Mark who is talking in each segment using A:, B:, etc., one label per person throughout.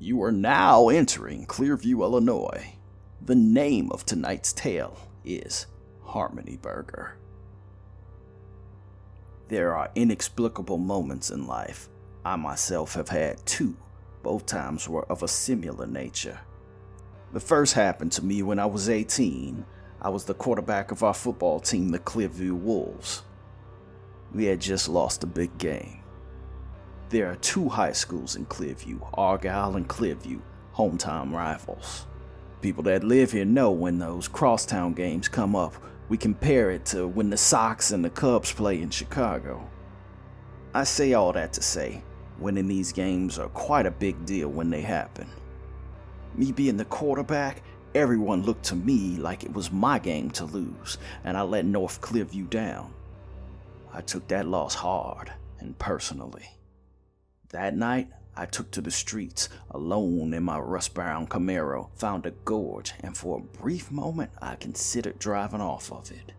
A: You are now entering Clearview, Illinois. The name of tonight's tale is Harmony Burger. There are inexplicable moments in life. I myself have had two. Both times were of a similar nature. The first happened to me when I was 18. I was the quarterback of our football team, the Clearview Wolves. We had just lost a big game. There are two high schools in Clearview, Argyle and Clearview, hometown rivals. People that live here know when those crosstown games come up, we compare it to when the Sox and the Cubs play in Chicago. I say all that to say, winning these games are quite a big deal when they happen. Me being the quarterback, everyone looked to me like it was my game to lose, and I let North Clearview down. I took that loss hard and personally. That night, I took to the streets, alone in my rust-brown Camaro, found a gorge, and for a brief moment, I considered driving off of it.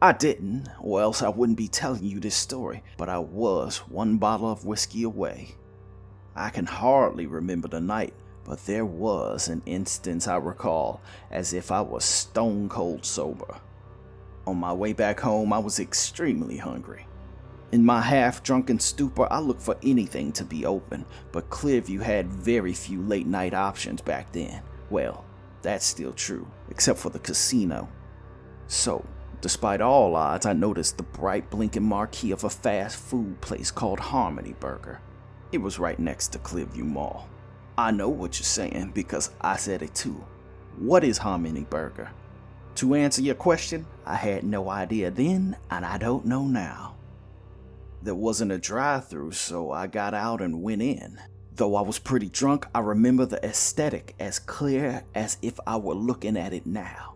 A: I didn't, or else I wouldn't be telling you this story, but I was one bottle of whiskey away. I can hardly remember the night, but there was an instance I recall, as if I was stone cold sober. On my way back home, I was extremely hungry. In my half-drunken stupor, I looked for anything to be open, but Clearview had very few late-night options back then. Well, that's still true, except for the casino. So, despite all odds, I noticed the bright blinking marquee of a fast food place called Harmony Burger. It was right next to Clearview Mall. I know what you're saying because I said it too. What is Harmony Burger? To answer your question, I had no idea then, and I don't know now. There wasn't a drive-thru, so I got out and went in. Though I was pretty drunk, I remember the aesthetic as clear as if I were looking at it now.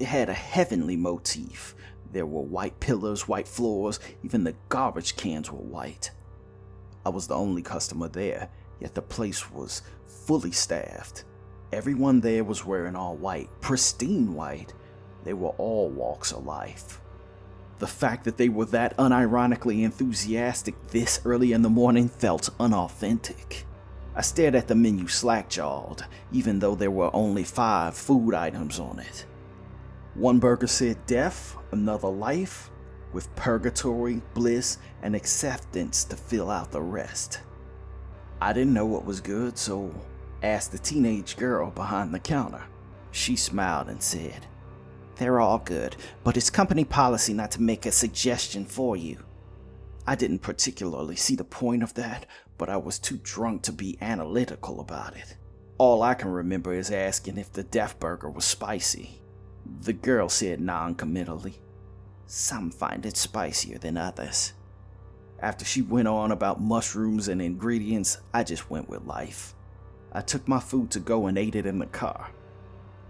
A: It had a heavenly motif. There were white pillars, white floors, even the garbage cans were white. I was the only customer there, yet the place was fully staffed. Everyone there was wearing all white, pristine white. They were all walks of life. The fact that they were that unironically enthusiastic this early in the morning felt unauthentic. I stared at the menu slack-jawed, even though there were only 5 food items on it. One burger said death, another life, with purgatory, bliss, and acceptance to fill out the rest. I didn't know what was good, so asked the teenage girl behind the counter. She smiled and said, "They're all good, but it's company policy not to make a suggestion for you." I didn't particularly see the point of that, but I was too drunk to be analytical about it. All I can remember is asking if the death burger was spicy. The girl said non-committally, "Some find it spicier than others." After she went on about mushrooms and ingredients, I just went with life. I took my food to go and ate it in the car.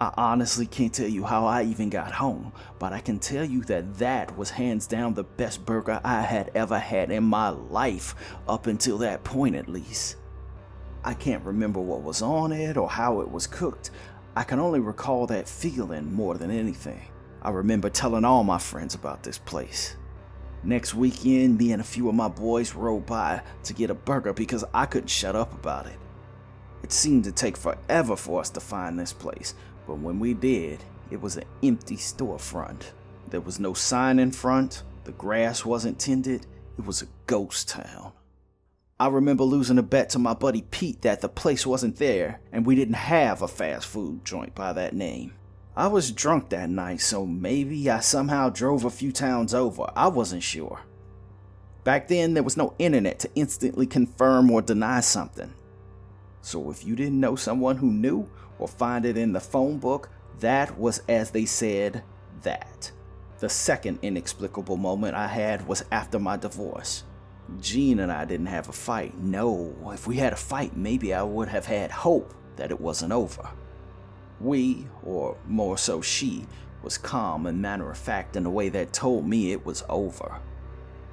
A: I honestly can't tell you how I even got home, but I can tell you that was hands down the best burger I had ever had in my life, up until that point at least. I can't remember what was on it or how it was cooked. I can only recall that feeling more than anything. I remember telling all my friends about this place. Next weekend, me and a few of my boys rode by to get a burger because I couldn't shut up about it. It seemed to take forever for us to find this place, but when we did, it was an empty storefront. There was no sign in front, the grass wasn't tended, it was a ghost town. I remember losing a bet to my buddy Pete that the place wasn't there, and we didn't have a fast food joint by that name. I was drunk that night, so maybe I somehow drove a few towns over, I wasn't sure. Back then, there was no internet to instantly confirm or deny something. So if you didn't know someone who knew, or find it in the phone book, that was, as they said, that. The second inexplicable moment I had was after my divorce. Jean and I didn't have a fight. No, if we had a fight, maybe I would have had hope that it wasn't over. We, or more so she, was calm and matter-of-fact in a way that told me it was over.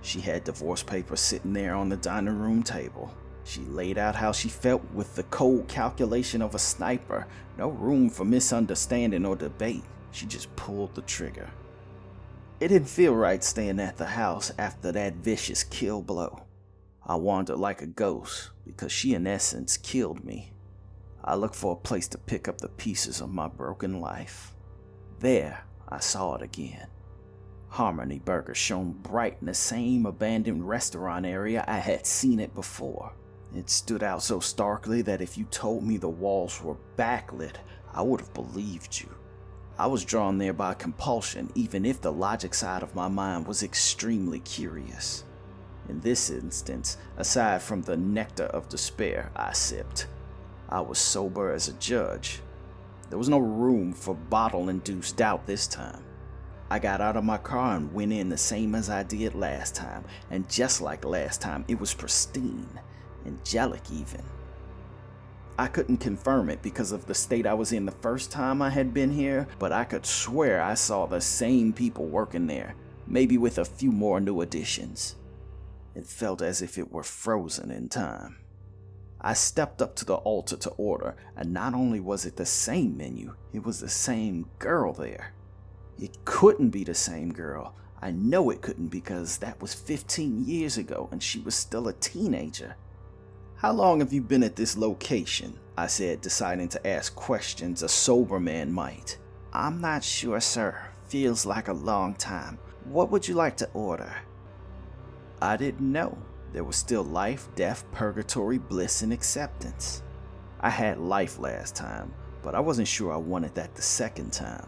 A: She had divorce papers sitting there on the dining room table. She laid out how she felt with the cold calculation of a sniper. No room for misunderstanding or debate. She just pulled the trigger. It didn't feel right staying at the house after that vicious kill blow. I wandered like a ghost because she in essence killed me. I looked for a place to pick up the pieces of my broken life. There, I saw it again. Harmony Burger shone bright in the same abandoned restaurant area I had seen it before. It stood out so starkly that if you told me the walls were backlit, I would have believed you. I was drawn there by compulsion, even if the logic side of my mind was extremely curious. In this instance, aside from the nectar of despair I sipped, I was sober as a judge. There was no room for bottle-induced doubt this time. I got out of my car and went in the same as I did last time, and just like last time, it was pristine, angelic even. I couldn't confirm it because of the state I was in the first time I had been here, but I could swear I saw the same people working there, maybe with a few more new additions. It felt as if it were frozen in time. I stepped up to the altar to order, and not only was it the same menu, it was the same girl there. It couldn't be the same girl. I know it couldn't because that was 15 years ago and she was still a teenager. "How long have you been at this location?" I said, deciding to ask questions a sober man might. "I'm not sure, sir. Feels like a long time. What would you like to order?" I didn't know. There was still life, death, purgatory, bliss, and acceptance. I had life last time, but I wasn't sure I wanted that the second time.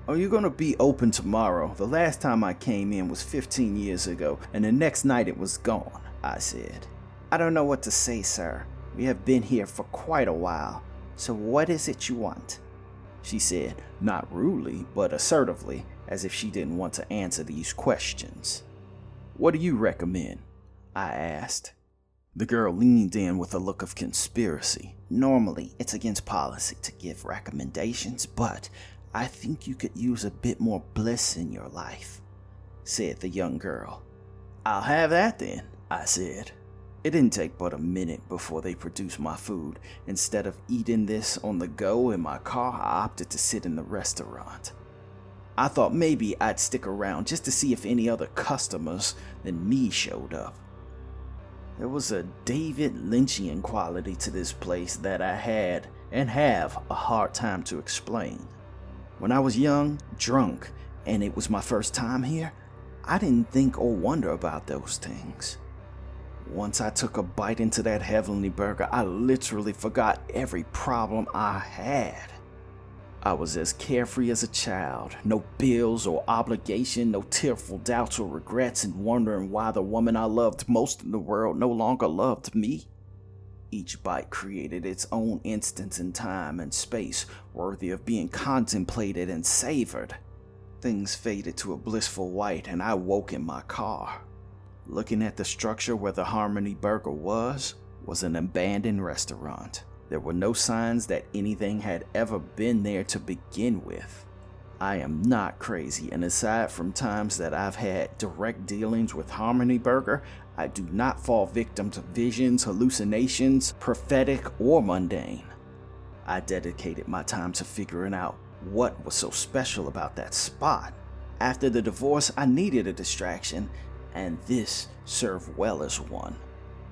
A: "Are you gonna be open tomorrow? The last time I came in was 15 years ago, and the next night it was gone," I said. "I don't know what to say, sir. We have been here for quite a while. So what is it you want?" she said, not rudely, but assertively, as if she didn't want to answer these questions. "What do you recommend?" I asked. The girl leaned in with a look of conspiracy. "Normally, it's against policy to give recommendations, but I think you could use a bit more bliss in your life," said the young girl. "I'll have that then," I said. It didn't take but a minute before they produced my food. Instead of eating this on the go in my car, I opted to sit in the restaurant. I thought maybe I'd stick around just to see if any other customers than me showed up. There was a David Lynchian quality to this place that I had and have a hard time to explain. When I was young, drunk, and it was my first time here, I didn't think or wonder about those things. Once I took a bite into that heavenly burger, I literally forgot every problem I had. I was as carefree as a child, no bills or obligation, no tearful doubts or regrets, and wondering why the woman I loved most in the world no longer loved me. Each bite created its own instance in time and space, worthy of being contemplated and savored. Things faded to a blissful white, and I woke in my car. Looking at the structure where the Harmony Burger was an abandoned restaurant. There were no signs that anything had ever been there to begin with. I am not crazy, and aside from times that I've had direct dealings with Harmony Burger, I do not fall victim to visions, hallucinations, prophetic, or mundane. I dedicated my time to figuring out what was so special about that spot. After the divorce, I needed a distraction, and this served well as one.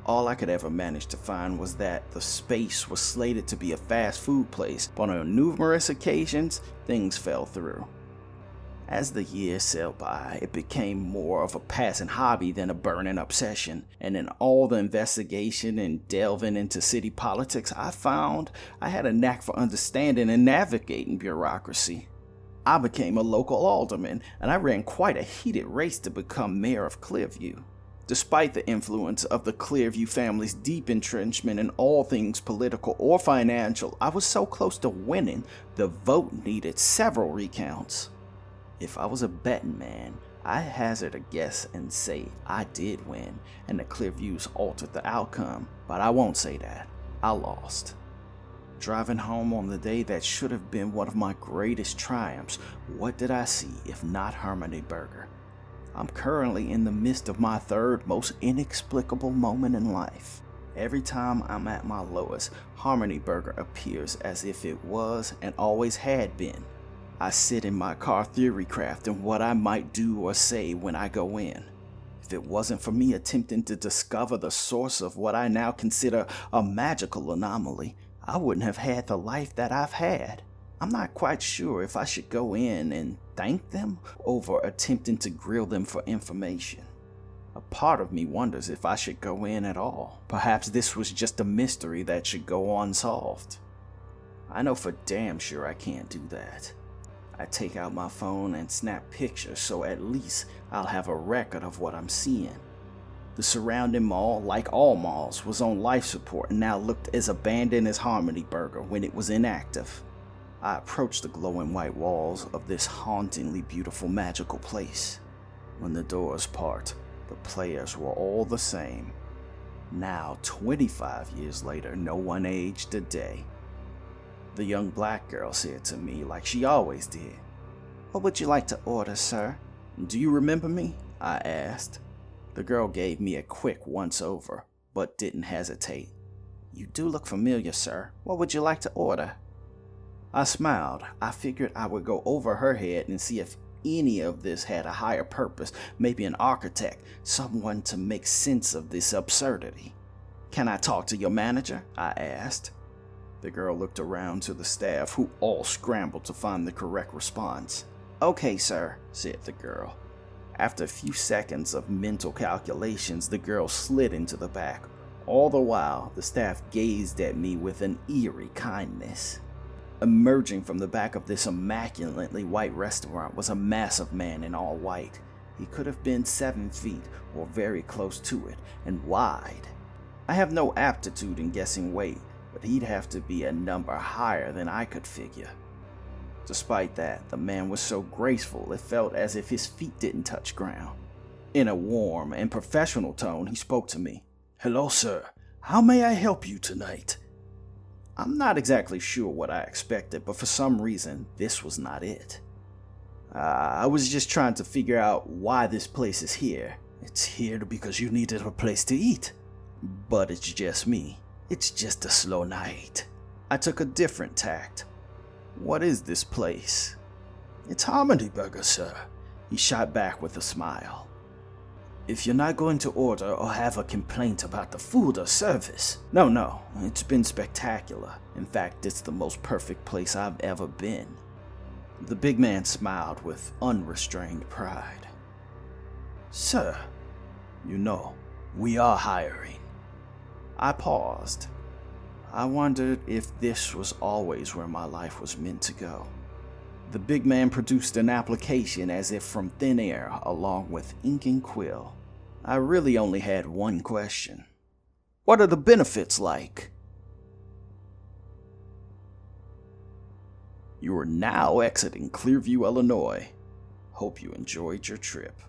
A: All I could ever manage to find was that the space was slated to be a fast food place, but on numerous occasions, things fell through. As the years sailed by, it became more of a passing hobby than a burning obsession, and in all the investigation and delving into city politics, I found I had a knack for understanding and navigating bureaucracy. I became a local alderman, and I ran quite a heated race to become mayor of Clearview. Despite the influence of the Clearview family's deep entrenchment in all things political or financial, I was so close to winning, the vote needed several recounts. If I was a betting man, I'd hazard a guess and say I did win, and the Clearviews altered the outcome, but I won't say that. I lost. Driving home on the day that should have been one of my greatest triumphs, what did I see if not Harmony Burger? I'm currently in the midst of my third most inexplicable moment in life. Every time I'm at my lowest, Harmony Burger appears as if it was and always had been. I sit in my car theory crafting what I might do or say when I go in. If it wasn't for me attempting to discover the source of what I now consider a magical anomaly, I wouldn't have had the life that I've had. I'm not quite sure if I should go in and thank them over attempting to grill them for information. A part of me wonders if I should go in at all. Perhaps this was just a mystery that should go unsolved. I know for damn sure I can't do that. I take out my phone and snap pictures so at least I'll have a record of what I'm seeing. The surrounding mall, like all malls, was on life support and now looked as abandoned as Harmony Burger when it was inactive. I approached the glowing white walls of this hauntingly beautiful magical place. When the doors part, the players were all the same. Now, 25 years later, no one aged a day. The young black girl said to me like she always did, "What would you like to order, sir?" "Do you remember me?" I asked. The girl gave me a quick once-over, but didn't hesitate. "You do look familiar, sir. What would you like to order?" I smiled. I figured I would go over her head and see if any of this had a higher purpose, maybe an architect, someone to make sense of this absurdity. "Can I talk to your manager?" I asked. The girl looked around to the staff, who all scrambled to find the correct response. "Okay, sir," said the girl. After a few seconds of mental calculations, the girl slid into the back. All the while, the staff gazed at me with an eerie kindness. Emerging from the back of this immaculately white restaurant was a massive man in all white. He could have been 7 feet, or very close to it, and wide. I have no aptitude in guessing weight, but he'd have to be a number higher than I could figure. Despite that, the man was so graceful it felt as if his feet didn't touch ground. In a warm and professional tone, he spoke to me. "Hello, sir. How may I help you tonight?" I'm not exactly sure what I expected, but for some reason, this was not it. I was just trying to figure out why this place is here. "It's here because you needed a place to eat." But it's just me. It's just a slow night. I took a different tact. "What is this place?" "It's Harmony Burger, sir," he shot back with a smile. "If you're not going to order or have a complaint about the food or service." No, it's been spectacular. In fact, it's the most perfect place I've ever been." The big man smiled with unrestrained pride. "Sir, you know, we are hiring." I paused. I wondered if this was always where my life was meant to go. The big man produced an application as if from thin air, along with ink and quill. I really only had one question. "What are the benefits like?" You are now exiting Clearview, Illinois. Hope you enjoyed your trip.